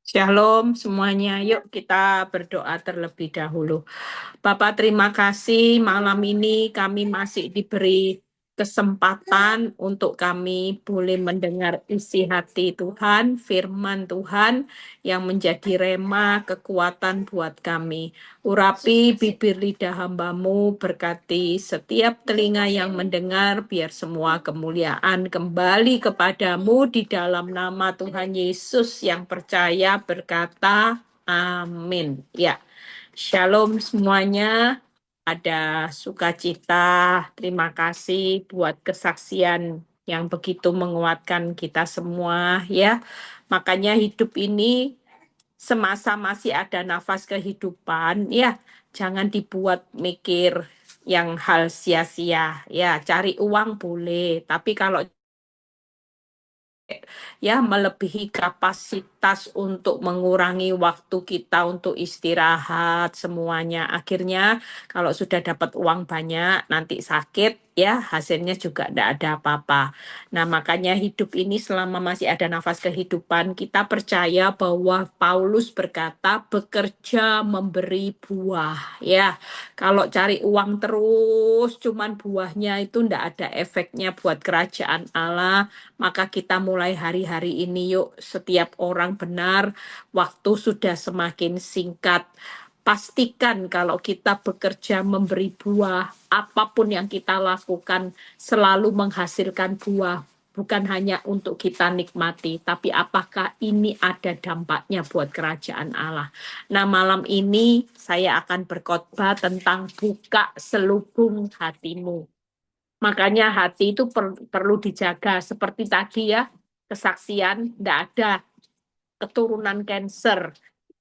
Shalom semuanya, yuk kita berdoa terlebih dahulu. Bapak terima kasih malam ini kami masih diberi kesempatan untuk kami boleh mendengar isi hati Tuhan, firman Tuhan yang menjadi rema kekuatan buat kami. Urapi bibir lidah hambamu, berkati setiap telinga yang mendengar, biar semua kemuliaan kembali kepadamu di dalam nama Tuhan Yesus yang percaya berkata, amin. Ya, shalom semuanya. Ada sukacita, terima kasih buat kesaksian yang begitu menguatkan kita semua ya. Makanya hidup ini semasa masih ada nafas kehidupan ya, jangan dibuat mikir yang hal sia-sia ya. Cari uang boleh, tapi kalau ya melebihi kapasitas untuk mengurangi waktu kita untuk istirahat semuanya. Akhirnya kalau sudah dapat uang banyak nanti sakit ya hasilnya juga tidak ada apa-apa. Nah makanya hidup ini selama masih ada nafas kehidupan kita percaya bahwa Paulus berkata bekerja memberi buah ya. Kalau cari uang terus cuman buahnya itu tidak ada efeknya buat kerajaan Allah. Maka kita mulai hari-hari ini yuk, setiap orang benar, waktu sudah semakin singkat. Pastikan kalau kita bekerja memberi buah, apapun yang kita lakukan selalu menghasilkan buah. Bukan hanya untuk kita nikmati, tapi apakah ini ada dampaknya buat kerajaan Allah. Nah malam ini saya akan berkhotbah tentang buka selubung hatimu. Makanya hati itu perlu dijaga. Seperti tadi ya, kesaksian, tidak ada keturunan cancer.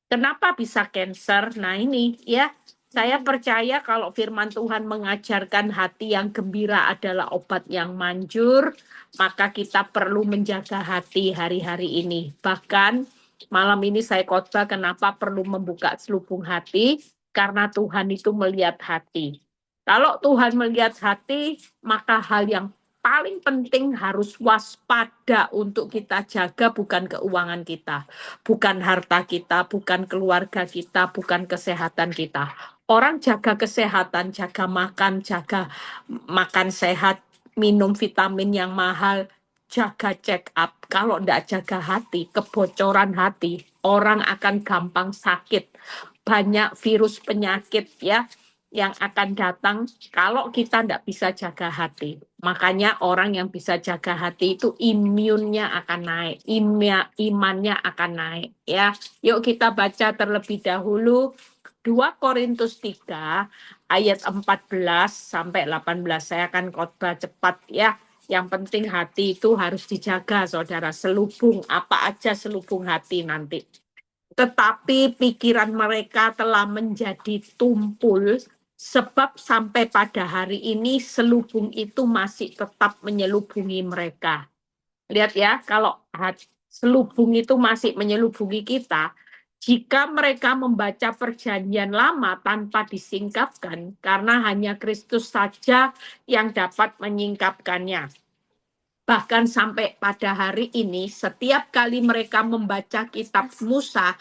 Kenapa bisa cancer? Nah ini ya, saya percaya kalau firman Tuhan mengajarkan hati yang gembira adalah obat yang manjur, maka kita perlu menjaga hati hari-hari ini. Bahkan malam ini saya khotbah kenapa perlu membuka selubung hati, karena Tuhan itu melihat hati. Kalau Tuhan melihat hati, maka hal yang paling penting harus waspada untuk kita jaga bukan keuangan kita, bukan harta kita, bukan keluarga kita, bukan kesehatan kita. Orang jaga kesehatan, jaga makan sehat, minum vitamin yang mahal, jaga check up. Kalau tidak jaga hati, kebocoran hati, orang akan gampang sakit. Banyak virus penyakit ya yang akan datang kalau kita tidak bisa jaga hati. Makanya orang yang bisa jaga hati itu imunnya akan naik, imannya akan naik. Ya, yuk kita baca terlebih dahulu 2 Korintus 3 ayat 14 sampai 18. Saya akan khotbah cepat ya. Yang penting hati itu harus dijaga, saudara. Selubung, apa aja selubung hati nanti. Tetapi pikiran mereka telah menjadi tumpul, sebab sampai pada hari ini selubung itu masih tetap menyelubungi mereka. Lihat ya, kalau selubung itu masih menyelubungi kita, jika mereka membaca perjanjian lama tanpa disingkapkan, karena hanya Kristus saja yang dapat menyingkapkannya. Bahkan sampai pada hari ini, setiap kali mereka membaca kitab Musa,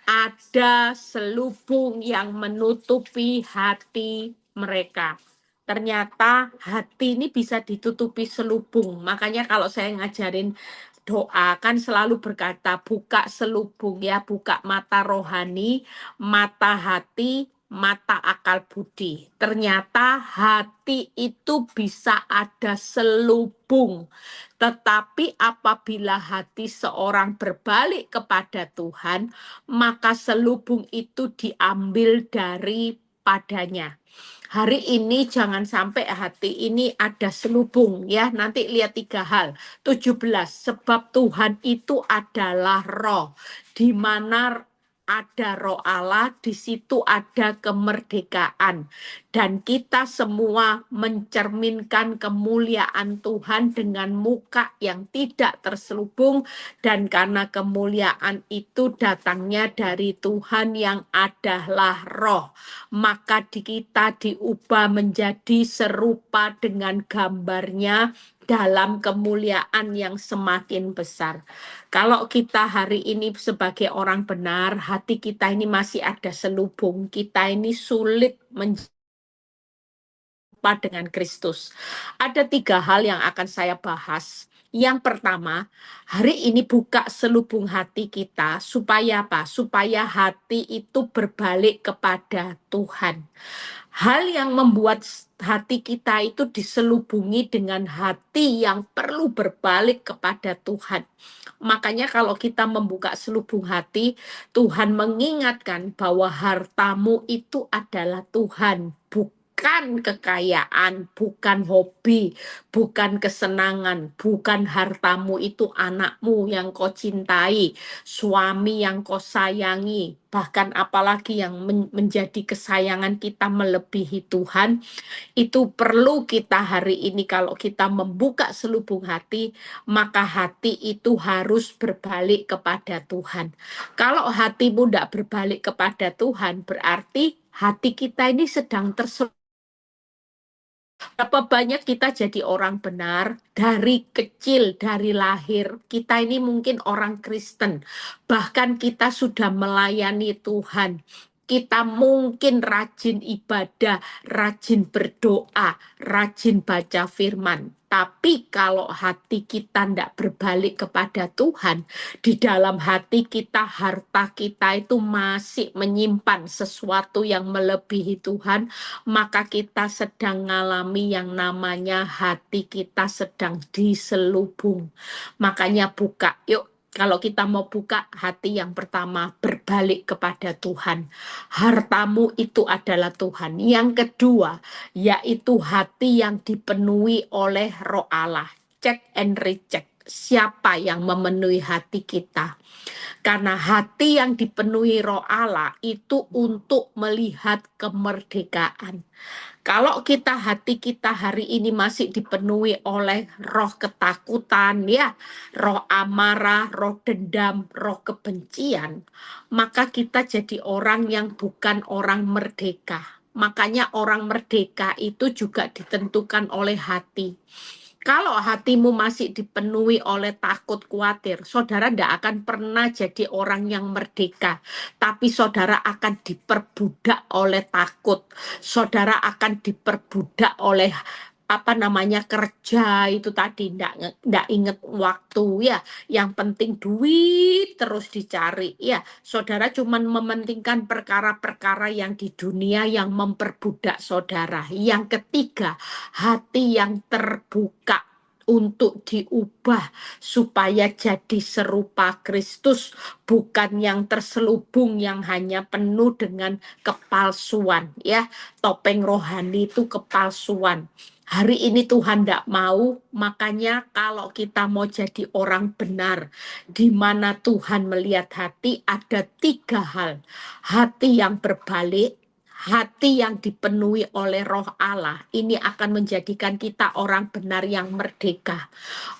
ada selubung yang menutupi hati mereka. Ternyata hati ini bisa ditutupi selubung. Makanya kalau saya ngajarin doa kan selalu berkata buka selubung ya, buka mata rohani, mata hati, mata akal budi. Ternyata hati itu bisa ada selubung. Tetapi apabila hati seorang berbalik kepada Tuhan, maka selubung itu diambil daripadanya. Hari ini jangan sampai hati ini ada selubung ya. Nanti lihat 3 hal. 17, sebab Tuhan itu adalah roh. Di mana ada roh Allah, di situ ada kemerdekaan. Dan kita semua mencerminkan kemuliaan Tuhan dengan muka yang tidak terselubung. Dan karena kemuliaan itu datangnya dari Tuhan yang adalah roh, maka kita diubah menjadi serupa dengan gambarnya dalam kemuliaan yang semakin besar. Kalau kita hari ini sebagai orang benar, hati kita ini masih ada selubung, kita ini sulit dengan Kristus. Ada 3 hal yang akan saya bahas. Yang pertama, hari ini buka selubung hati kita supaya apa? Supaya hati itu berbalik kepada Tuhan. Hal yang membuat hati kita itu diselubungi dengan hati yang perlu berbalik kepada Tuhan. Makanya kalau kita membuka selubung hati, Tuhan mengingatkan bahwa hartamu itu adalah Tuhan, bukan kekayaan, bukan hobi, bukan kesenangan, bukan hartamu itu anakmu yang kau cintai, suami yang kau sayangi, bahkan apalagi yang menjadi kesayangan kita melebihi Tuhan. Itu perlu kita hari ini kalau kita membuka selubung hati, maka hati itu harus berbalik kepada Tuhan. Kalau hatimu tidak berbalik kepada Tuhan, berarti hati kita ini sedang terselubung. Berapa banyak kita jadi orang benar dari kecil, dari lahir. Kita ini mungkin orang Kristen. Bahkan kita sudah melayani Tuhan. Kita mungkin rajin ibadah, rajin berdoa, rajin baca firman. Tapi kalau hati kita tidak berbalik kepada Tuhan, di dalam hati kita, harta kita itu masih menyimpan sesuatu yang melebihi Tuhan, maka kita sedang mengalami yang namanya hati kita sedang diselubung. Makanya buka, yuk. Kalau kita mau buka, hati yang pertama berbalik kepada Tuhan. Hartamu itu adalah Tuhan. Yang kedua, yaitu hati yang dipenuhi oleh Roh Allah. Check and recheck. Siapa yang memenuhi hati kita? Karena hati yang dipenuhi Roh Allah itu untuk melihat kemerdekaan. Kalau hati kita hari ini masih dipenuhi oleh roh ketakutan, ya, roh amarah, roh dendam, roh kebencian, maka kita jadi orang yang bukan orang merdeka. Makanya orang merdeka itu juga ditentukan oleh hati. Kalau hatimu masih dipenuhi oleh takut khawatir, saudara tidak akan pernah jadi orang yang merdeka. Tapi saudara akan diperbudak oleh takut. Saudara akan diperbudak oleh kerja itu tadi, ndak inget waktu, ya, yang penting duit terus dicari, ya. Saudara cuman mementingkan perkara-perkara yang di dunia yang memperbudak saudara. Yang ketiga, hati yang terbuka untuk diubah supaya jadi serupa Kristus, bukan yang terselubung yang hanya penuh dengan kepalsuan, ya. Topeng rohani itu kepalsuan. Hari ini Tuhan tidak mau, makanya kalau kita mau jadi orang benar, di mana Tuhan melihat hati, ada 3 hal. Hati yang berbalik, hati yang dipenuhi oleh Roh Allah, ini akan menjadikan kita orang benar yang merdeka.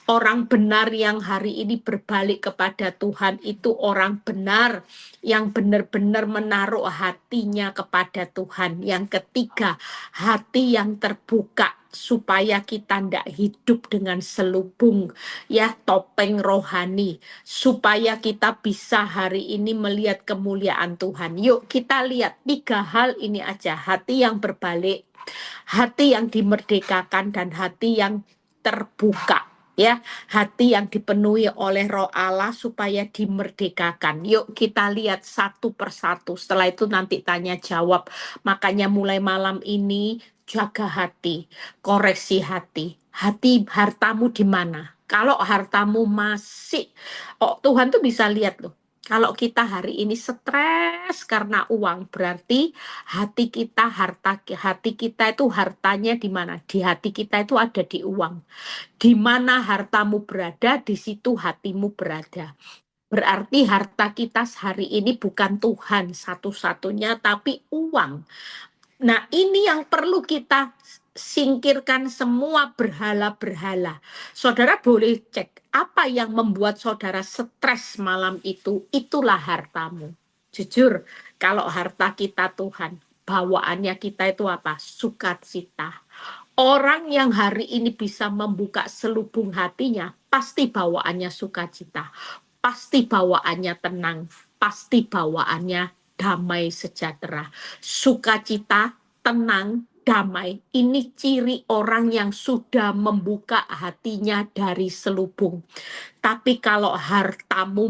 Orang benar yang hari ini berbalik kepada Tuhan itu orang benar yang benar-benar menaruh hatinya kepada Tuhan. Yang ketiga, hati yang terbuka supaya kita tidak hidup dengan selubung, ya, topeng rohani, supaya kita bisa hari ini melihat kemuliaan Tuhan. Yuk kita lihat 3 hal ini aja: hati yang berbalik, hati yang dimerdekakan, dan hati yang terbuka, ya, hati yang dipenuhi oleh Roh Allah supaya dimerdekakan. Yuk kita lihat satu persatu, setelah itu nanti tanya jawab. Makanya mulai malam ini jaga hati, koreksi hati. Hartamu di mana? Kalau hartamu masih, Tuhan tuh bisa lihat loh. Kalau kita hari ini stres karena uang, berarti hati kita itu hartanya di mana? Di hati kita itu ada di uang. Di mana hartamu berada, di situ hatimu berada. Berarti harta kita hari ini bukan Tuhan satu-satunya, tapi uang. Nah, ini yang perlu kita singkirkan semua berhala-berhala. Saudara boleh cek apa yang membuat saudara stres malam itu, itulah hartamu. Jujur, kalau harta kita Tuhan, bawaannya kita itu apa? Sukacita. Orang yang hari ini bisa membuka selubung hatinya, pasti bawaannya sukacita, pasti bawaannya tenang, pasti bawaannya damai sejahtera. Sukacita, tenang, damai. Ini ciri orang yang sudah membuka hatinya dari selubung. Tapi kalau hartamu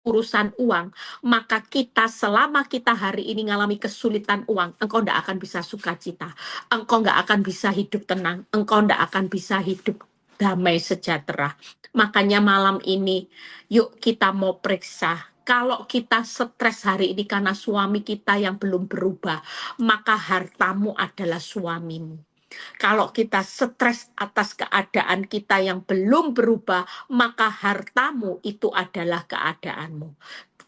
urusan uang, maka kita selama kita hari ini ngalami kesulitan uang, engkau tidak akan bisa sukacita, engkau nggak akan bisa hidup tenang, engkau tidak akan bisa hidup damai sejahtera. Makanya malam ini, yuk kita mau periksa. Kalau kita stres hari ini karena suami kita yang belum berubah, maka hartamu adalah suamimu. Kalau kita stres atas keadaan kita yang belum berubah, maka hartamu itu adalah keadaanmu.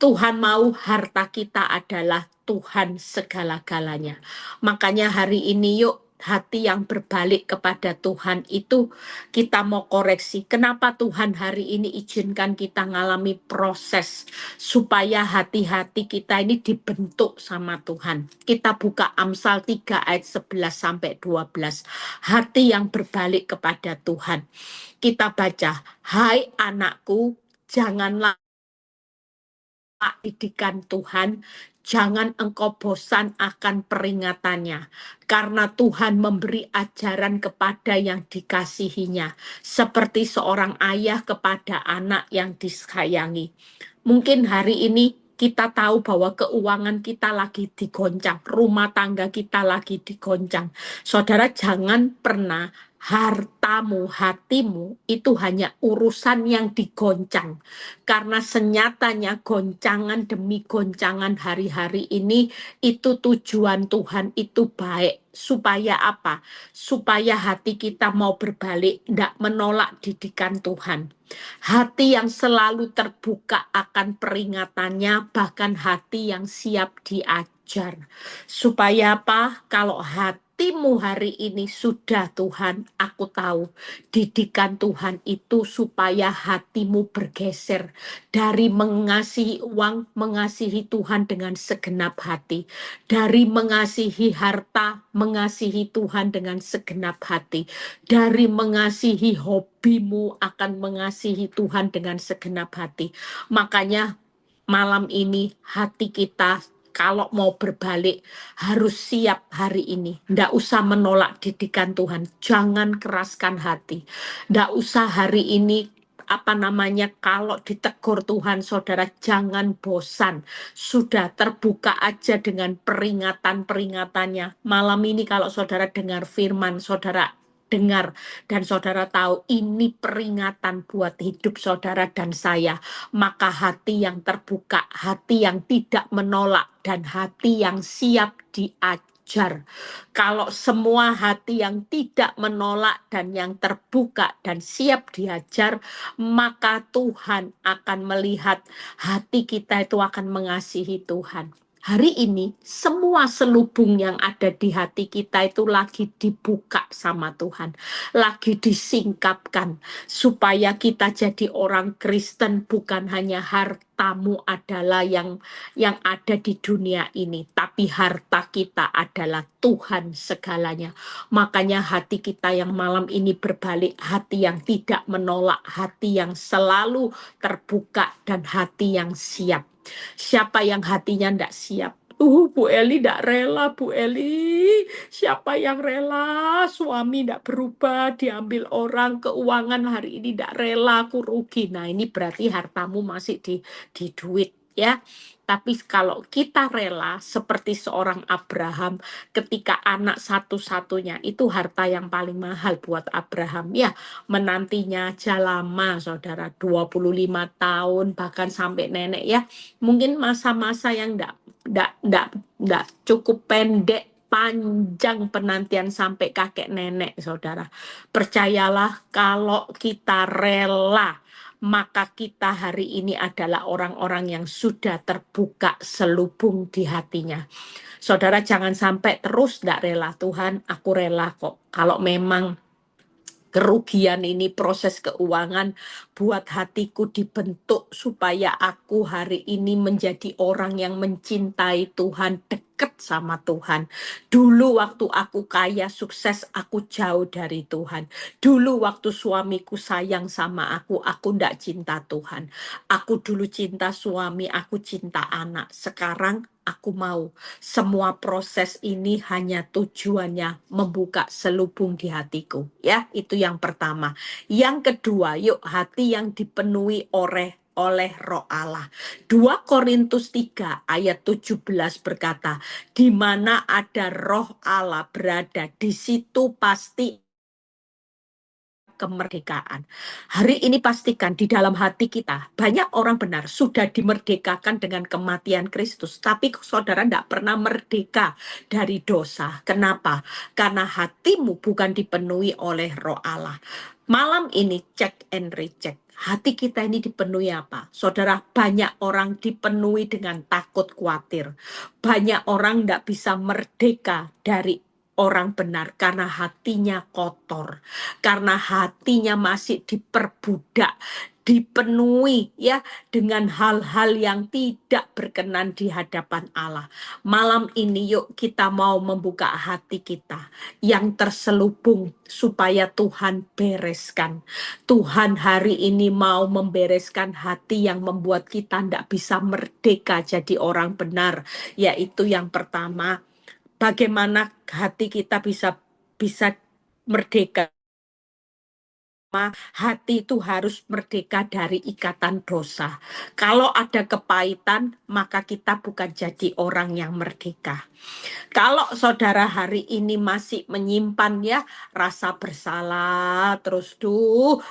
Tuhan mau harta kita adalah Tuhan segala-galanya. Makanya hari ini yuk hati yang berbalik kepada Tuhan itu kita mau koreksi. Kenapa Tuhan hari ini izinkan kita ngalami proses supaya hati-hati kita ini dibentuk sama Tuhan. Kita buka Amsal 3 ayat 11 sampai 12. Hati yang berbalik kepada Tuhan. Kita baca, hai anakku, janganlah didikan Tuhan, jangan engkau bosan akan peringatannya, karena Tuhan memberi ajaran kepada yang dikasihinya, seperti seorang ayah kepada anak yang disayangi. Mungkin hari ini kita tahu bahwa keuangan kita lagi digoncang, rumah tangga kita lagi digoncang. Saudara, jangan pernah hartamu, hatimu itu hanya urusan yang digoncang. Karena senyatanya goncangan demi goncangan hari-hari ini itu tujuan Tuhan itu baik. Supaya apa? Supaya hati kita mau berbalik, tidak menolak didikan Tuhan. Hati yang selalu terbuka akan peringatannya, bahkan hati yang siap diajar. Supaya apa? Kalau hatimu hari ini sudah Tuhan, aku tahu didikan Tuhan itu supaya hatimu bergeser dari mengasihi uang, mengasihi Tuhan dengan segenap hati. Dari mengasihi harta, mengasihi Tuhan dengan segenap hati. Dari mengasihi hobimu akan mengasihi Tuhan dengan segenap hati. Makanya malam ini hati kita kalau mau berbalik harus siap hari ini. Nggak usah menolak didikan Tuhan. Jangan keraskan hati. Nggak usah hari ini kalau ditegur Tuhan, saudara jangan bosan. Sudah terbuka aja dengan peringatan-peringatannya. Malam ini kalau saudara dengar firman, saudara dengar dan saudara tahu ini peringatan buat hidup saudara dan saya, maka hati yang terbuka, hati yang tidak menolak, dan hati yang siap diajar. Kalau semua hati yang tidak menolak dan yang terbuka dan siap diajar, maka Tuhan akan melihat hati kita itu akan mengasihi Tuhan. Hari ini semua selubung yang ada di hati kita itu lagi dibuka sama Tuhan, lagi disingkapkan supaya kita jadi orang Kristen bukan hanya hartamu adalah yang ada di dunia ini, tapi harta kita adalah Tuhan segalanya. Makanya hati kita yang malam ini berbalik, hati yang tidak menolak, hati yang selalu terbuka dan hati yang siap. Siapa yang hatinya tidak siap? Bu Eli tidak rela, Bu Eli. Siapa yang rela? Suami tidak berubah, diambil orang, keuangan hari ini tidak rela, aku rugi. Nah ini berarti hartamu masih di duit ya. Tapi kalau kita rela seperti seorang Abraham ketika anak satu-satunya itu harta yang paling mahal buat Abraham ya, menantinya aja lama saudara, 25 tahun bahkan sampai nenek ya. Mungkin masa-masa yang enggak cukup pendek, panjang penantian sampai kakek nenek saudara. Percayalah kalau kita rela, maka kita hari ini adalah orang-orang yang sudah terbuka selubung di hatinya. Saudara jangan sampai terus tidak rela. Tuhan, aku rela kok. Kalau memang kerugian ini proses keuangan buat hatiku dibentuk supaya aku hari ini menjadi orang yang mencintai Tuhan, dekat deket sama Tuhan. Dulu waktu aku kaya, sukses, aku jauh dari Tuhan. Dulu waktu suamiku sayang sama aku ndak cinta Tuhan. Aku dulu cinta suami, aku cinta anak. Sekarang aku mau semua proses ini hanya tujuannya membuka selubung di hatiku. Ya, itu yang pertama. Yang kedua, yuk hati yang dipenuhi oleh Roh Allah. 2 Korintus 3 ayat 17 berkata, di mana ada Roh Allah berada, di situ pasti kemerdekaan. Hari ini pastikan di dalam hati kita, banyak orang benar sudah dimerdekakan dengan kematian Kristus, tapi saudara tidak pernah merdeka dari dosa. Kenapa? Karena hatimu bukan dipenuhi oleh Roh Allah. Malam ini check and recheck. Hati kita ini dipenuhi apa? Saudara, banyak orang dipenuhi dengan takut khawatir. Banyak orang tidak bisa merdeka dari orang benar karena hatinya kotor, karena hatinya masih diperbudak, dipenuhi ya dengan hal-hal yang tidak berkenan di hadapan Allah. Malam ini yuk kita mau membuka hati kita yang terselubung supaya Tuhan bereskan. Tuhan hari ini mau membereskan hati yang membuat kita tidak bisa merdeka jadi orang benar, yaitu yang pertama, bagaimana hati kita bisa merdeka. Hati itu harus merdeka dari ikatan dosa. Kalau ada kepahitan, maka kita bukan jadi orang yang merdeka. Kalau saudara hari ini masih menyimpan ya rasa bersalah, terus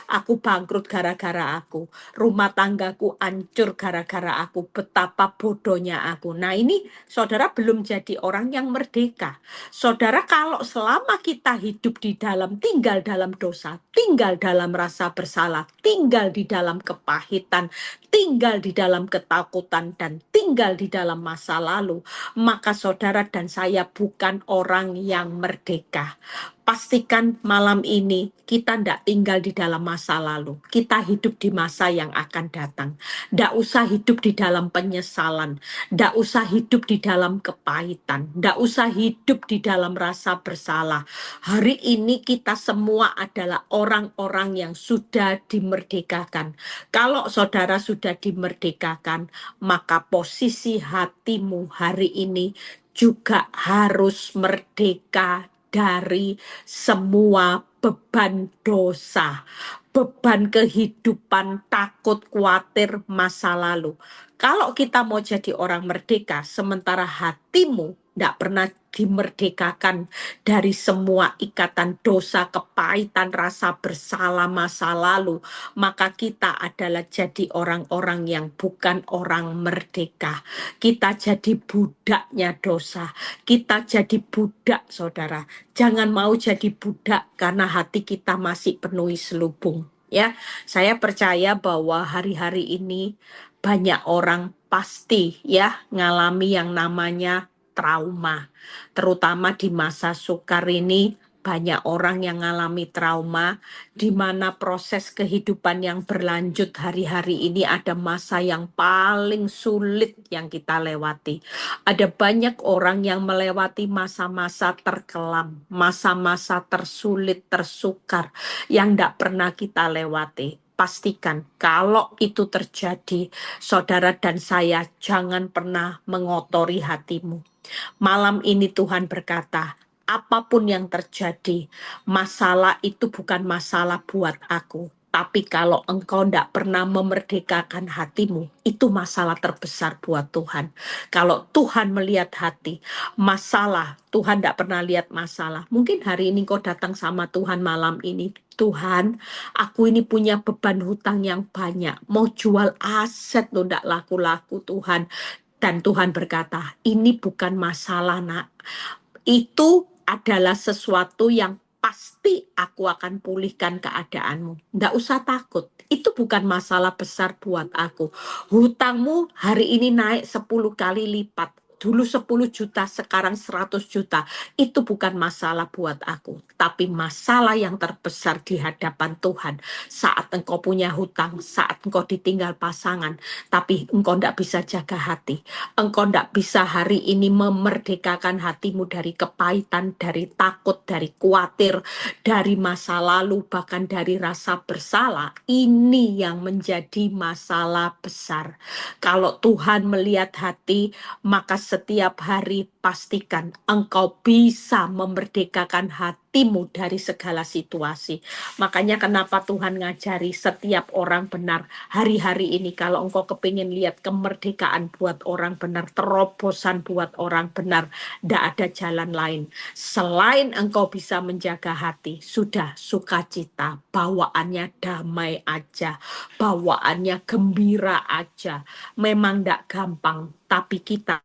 aku bangkrut gara-gara aku, rumah tanggaku hancur gara-gara aku, betapa bodohnya aku. Nah ini saudara belum jadi orang yang merdeka. Saudara, kalau selama kita hidup tinggal dalam dosa, tinggal dalam rasa bersalah, tinggal di dalam kepahitan, tinggal di dalam ketakutan, dan tinggal di dalam masa lalu, maka saudara dan saya bukan orang yang merdeka. Pastikan malam ini kita tidak tinggal di dalam masa lalu. Kita hidup di masa yang akan datang. Tidak usah hidup di dalam penyesalan. Tidak usah hidup di dalam kepahitan. Tidak usah hidup di dalam rasa bersalah. Hari ini kita semua adalah orang-orang yang sudah dimerdekakan. Kalau saudara sudah dimerdekakan, maka posisi hatimu hari ini juga harus merdeka dari semua beban dosa, beban kehidupan, takut, khawatir, masa lalu. Kalau kita mau jadi orang merdeka, sementara hatimu tidak pernah dimerdekakan dari semua ikatan dosa, kepahitan, rasa bersalah masa lalu, maka kita adalah jadi orang-orang yang bukan orang merdeka. Kita jadi budaknya dosa. Kita jadi budak, saudara. Jangan mau jadi budak karena hati kita masih penuhi selubung. Ya, saya percaya bahwa hari-hari ini banyak orang pasti ya ngalami yang namanya trauma. Terutama di masa sukar ini banyak orang yang mengalami trauma, di mana proses kehidupan yang berlanjut hari-hari ini ada masa yang paling sulit yang kita lewati. Ada banyak orang yang melewati masa-masa terkelam, masa-masa tersulit, tersukar, yang tidak pernah kita lewati. Pastikan kalau itu terjadi, saudara dan saya jangan pernah mengotori hatimu. Malam ini Tuhan berkata, apapun yang terjadi, masalah itu bukan masalah buat aku. Tapi kalau engkau tidak pernah memerdekakan hatimu, itu masalah terbesar buat Tuhan. Kalau Tuhan melihat hati, masalah, Tuhan tidak pernah lihat masalah. Mungkin hari ini kau datang sama Tuhan malam ini, Tuhan, aku ini punya beban hutang yang banyak. Mau jual aset loh, tidak laku-laku Tuhan. Dan Tuhan berkata, ini bukan masalah nak. Itu adalah sesuatu yang pasti aku akan pulihkan keadaanmu. Tidak usah takut. Itu bukan masalah besar buat aku. Hutangmu hari ini naik 10 kali lipat. dulu 10 juta, sekarang 100 juta. Itu bukan masalah buat aku. Tapi masalah yang terbesar di hadapan Tuhan. Saat engkau punya hutang, saat engkau ditinggal pasangan, tapi engkau tidak bisa jaga hati. Engkau tidak bisa hari ini memerdekakan hatimu dari kepahitan, dari takut, dari khawatir, dari masa lalu, bahkan dari rasa bersalah. Ini yang menjadi masalah besar. Kalau Tuhan melihat hati, maka setiap hari pastikan engkau bisa memerdekakan hatimu dari segala situasi. Makanya kenapa Tuhan ngajari setiap orang benar hari-hari ini, kalau engkau kepingin lihat kemerdekaan buat orang benar, terobosan buat orang benar, tidak ada jalan lain. Selain engkau bisa menjaga hati, sudah sukacita, bawaannya damai aja, bawaannya gembira aja. Memang tidak gampang, tapi kita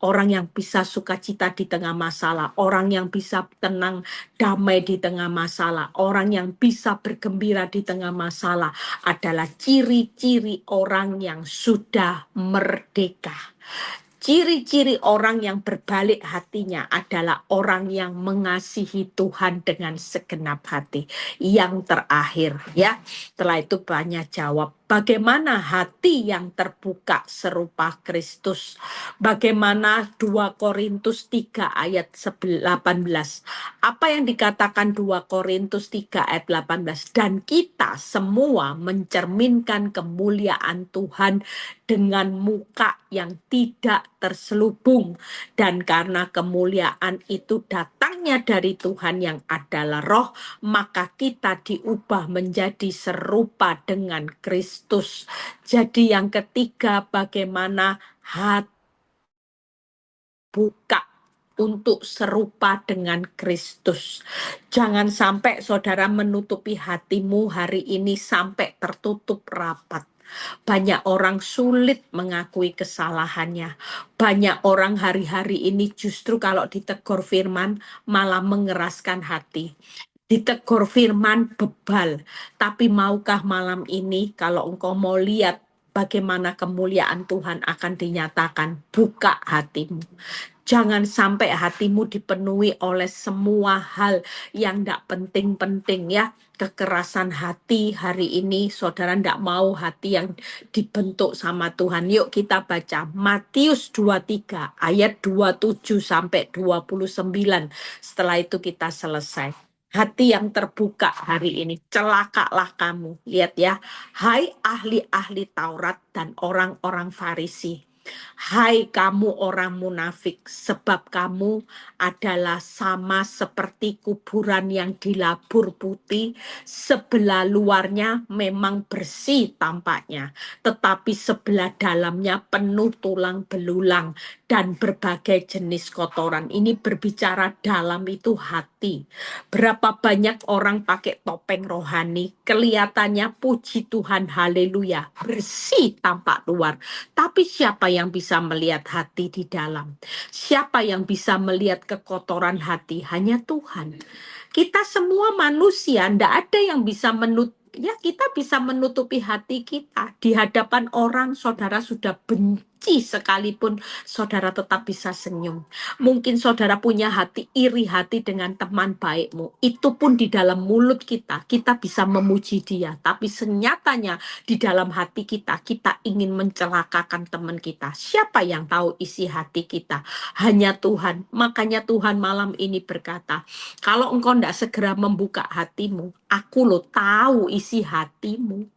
orang yang bisa sukacita di tengah masalah, orang yang bisa tenang, damai di tengah masalah, orang yang bisa bergembira di tengah masalah adalah ciri-ciri orang yang sudah merdeka. Ciri-ciri orang yang berbalik hatinya adalah orang yang mengasihi Tuhan dengan segenap hati. Yang terakhir, ya, setelah itu banyak jawab. Bagaimana hati yang terbuka serupa Kristus? Bagaimana 2 Korintus 3 ayat 18? Apa yang dikatakan 2 Korintus 3 ayat 18? Dan kita semua mencerminkan kemuliaan Tuhan dengan muka yang tidak terselubung. Dan karena kemuliaan itu datangnya dari Tuhan yang adalah roh, maka kita diubah menjadi serupa dengan Kristus. Jadi yang ketiga, bagaimana hati buka untuk serupa dengan Kristus. Jangan sampai saudara menutupi hatimu hari ini sampai tertutup rapat. Banyak orang sulit mengakui kesalahannya. Banyak orang hari-hari ini justru kalau ditegur firman malah mengeraskan hati. Ditegur firman bebal. Tapi maukah malam ini kalau engkau mau lihat bagaimana kemuliaan Tuhan akan dinyatakan, buka hatimu. Jangan sampai hatimu dipenuhi oleh semua hal yang tidak penting-penting, ya. Kekerasan hati hari ini, saudara tidak mau hati yang dibentuk sama Tuhan. Yuk kita baca Matius 23 ayat 27 sampai 29. Setelah itu kita selesai. Hati yang terbuka hari ini, celakalah kamu. Lihat ya, hai ahli-ahli Taurat dan orang-orang Farisi. Hai kamu orang munafik, sebab kamu adalah sama seperti kuburan yang dilabur putih, sebelah luarnya memang bersih tampaknya, tetapi sebelah dalamnya penuh tulang belulang dan berbagai jenis kotoran. Ini berbicara dalam itu hati. Berapa banyak orang pakai topeng rohani, kelihatannya puji Tuhan, haleluya, bersih tampak luar. Tapi siapa yang bisa melihat hati di dalam? Siapa yang bisa melihat kekotoran hati? Hanya Tuhan. Kita semua manusia, tidak ada yang bisa ya kita bisa menutupi hati kita. Di hadapan orang, saudara sudah benci sekalipun, saudara tetap bisa senyum. Mungkin saudara punya hati iri hati dengan teman baikmu. Itu pun di dalam mulut kita bisa memuji dia. Tapi senyatanya di dalam hati kita ingin mencelakakan teman kita. Siapa yang tahu isi hati kita? Hanya Tuhan. Makanya Tuhan malam ini berkata, kalau engkau tidak segera membuka hatimu, aku lo tahu isi hatimu.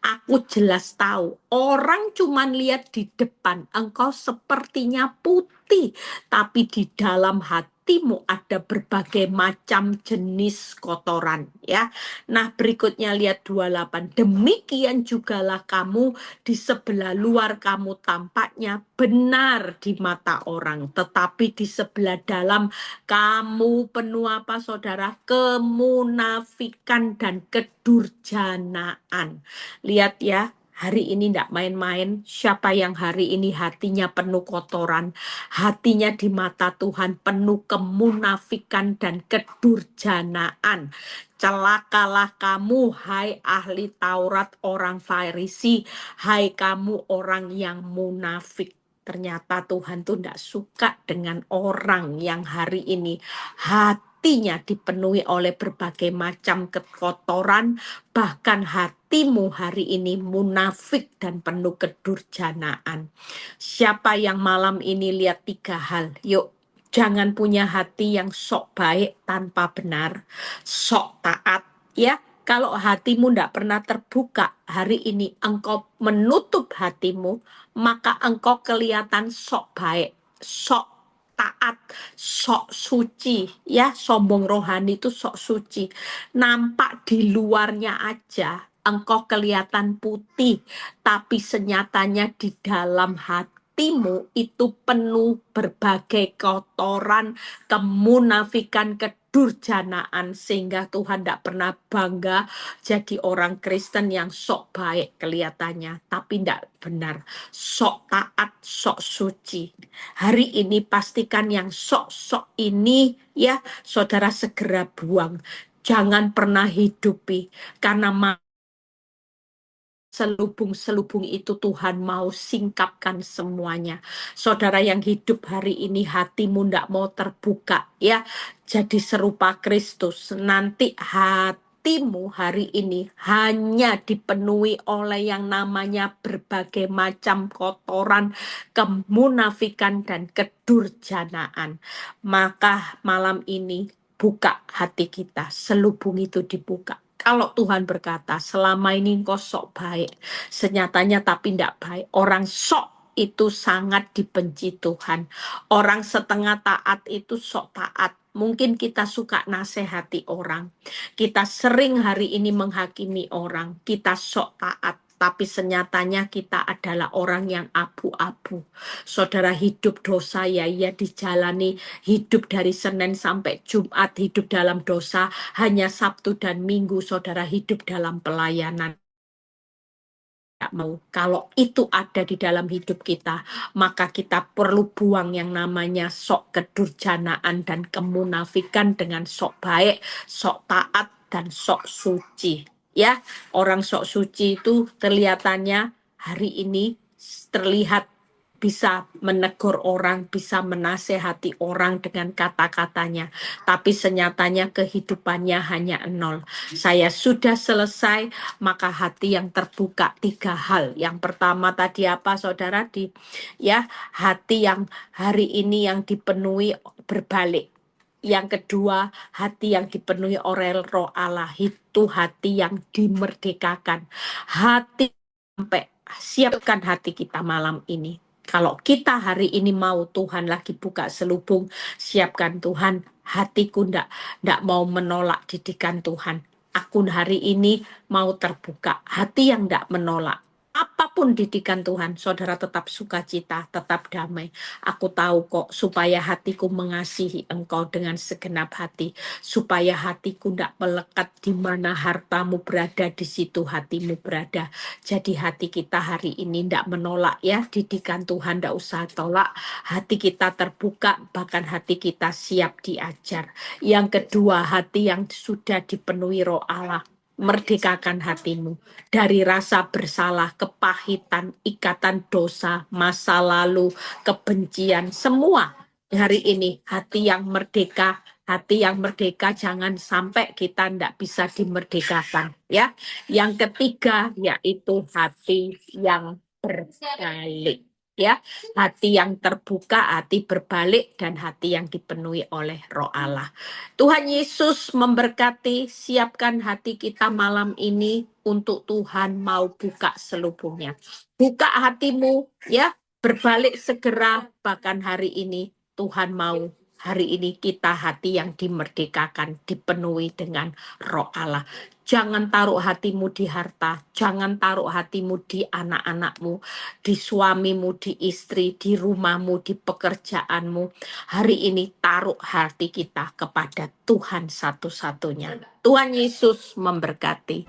Aku jelas tahu. Orang cuma lihat di depan, engkau sepertinya putih, tapi di dalam hatimu ada berbagai macam jenis kotoran, ya. Nah, berikutnya lihat 28. Demikian jugalah kamu di sebelah luar kamu tampaknya benar di mata orang, tetapi di sebelah dalam kamu penuh apa, saudara? Kemunafikan dan kedurjanaan. Lihat ya, hari ini tidak main-main. Siapa yang hari ini hatinya penuh kotoran, hatinya di mata Tuhan penuh kemunafikan dan kedurjanaan. Celakalah kamu, hai ahli Taurat orang Farisi, hai kamu orang yang munafik. Ternyata Tuhan tuh tidak suka dengan orang yang hari ini hatinya dipenuhi oleh berbagai macam kekotoran, bahkan hatimu hari ini munafik dan penuh kedurjanaan. Siapa yang malam ini lihat 3 hal? Yuk, jangan punya hati yang sok baik tanpa benar, sok taat, ya. Kalau hatimu tidak pernah terbuka, hari ini engkau menutup hatimu, maka engkau kelihatan sok baik, sok taat, sok suci, ya. Sombong rohani itu sok suci. Nampak di luarnya aja, engkau kelihatan putih, tapi senyatanya di dalam hatimu itu penuh berbagai kotoran, kemunafikan, kedurjanaan, sehingga Tuhan tidak pernah bangga jadi orang Kristen yang sok baik kelihatannya, tapi tidak benar, sok taat, sok suci. Hari ini pastikan yang sok-sok ini, ya, saudara segera buang. Jangan pernah hidupi, karena selubung-selubung itu Tuhan mau singkapkan semuanya. Saudara yang hidup hari ini hatimu tidak mau terbuka, ya, jadi serupa Kristus. Nanti hatimu hari ini hanya dipenuhi oleh yang namanya berbagai macam kotoran, kemunafikan, dan kedurjanaan. Maka malam ini buka hati kita, selubung itu dibuka. Kalau Tuhan berkata, selama ini engkau sok baik, senyatanya tapi tidak baik. Orang sok itu sangat dibenci Tuhan. Orang setengah taat itu sok taat. Mungkin kita suka nasihati orang. Kita sering hari ini menghakimi orang. Kita sok taat. Tapi senyatanya kita adalah orang yang abu-abu. Saudara hidup dosa ya dijalani, hidup dari Senin sampai Jumat, hidup dalam dosa, hanya Sabtu dan Minggu saudara hidup dalam pelayanan. Mau. Kalau itu ada di dalam hidup kita, maka kita perlu buang yang namanya sok kedurjanaan dan kemunafikan dengan sok baik, sok taat, dan sok suci. Ya, orang sok suci itu kelihatannya hari ini terlihat bisa menegur orang, bisa menasehati orang dengan kata-katanya, tapi senyatanya kehidupannya hanya 0. Saya sudah selesai, maka hati yang terbuka 3 hal. Yang pertama tadi apa saudara? Hati yang hari ini yang dipenuhi berbalik. Yang kedua, hati yang dipenuhi oleh Roh Allah, itu hati yang dimerdekakan. Hati sampai siapkan hati kita malam ini. Kalau kita hari ini mau Tuhan lagi buka selubung, siapkan Tuhan, hatiku ndak mau menolak didikan Tuhan. Aku hari ini mau terbuka, hati yang ndak menolak. Apapun didikan Tuhan, saudara tetap sukacita, tetap damai. Aku tahu kok, supaya hatiku mengasihi engkau dengan segenap hati, supaya hatiku ndak melekat di mana hartamu berada, di situ hatimu berada. Jadi hati kita hari ini ndak menolak ya, didikan Tuhan ndak usah tolak. Hati kita terbuka, bahkan hati kita siap diajar. Yang kedua, hati yang sudah dipenuhi Roh Allah. Merdekakan hatimu dari rasa bersalah, kepahitan, ikatan dosa, masa lalu, kebencian, semua. Hari ini hati yang merdeka, jangan sampai kita tidak bisa dimerdekakan, ya. Yang ketiga yaitu hati yang berbalik, ya. Hati yang terbuka, hati berbalik, dan hati yang dipenuhi oleh Roh Allah. Tuhan Yesus memberkati, siapkan hati kita malam ini untuk Tuhan mau buka selubungnya. Buka hatimu, ya, berbalik segera, bahkan hari ini Tuhan mau hari ini kita hati yang dimerdekakan, dipenuhi dengan Roh Allah. Jangan taruh hatimu di harta, jangan taruh hatimu di anak-anakmu, di suamimu, di istri, di rumahmu, di pekerjaanmu. Hari ini taruh hati kita kepada Tuhan satu-satunya. Tuhan Yesus memberkati.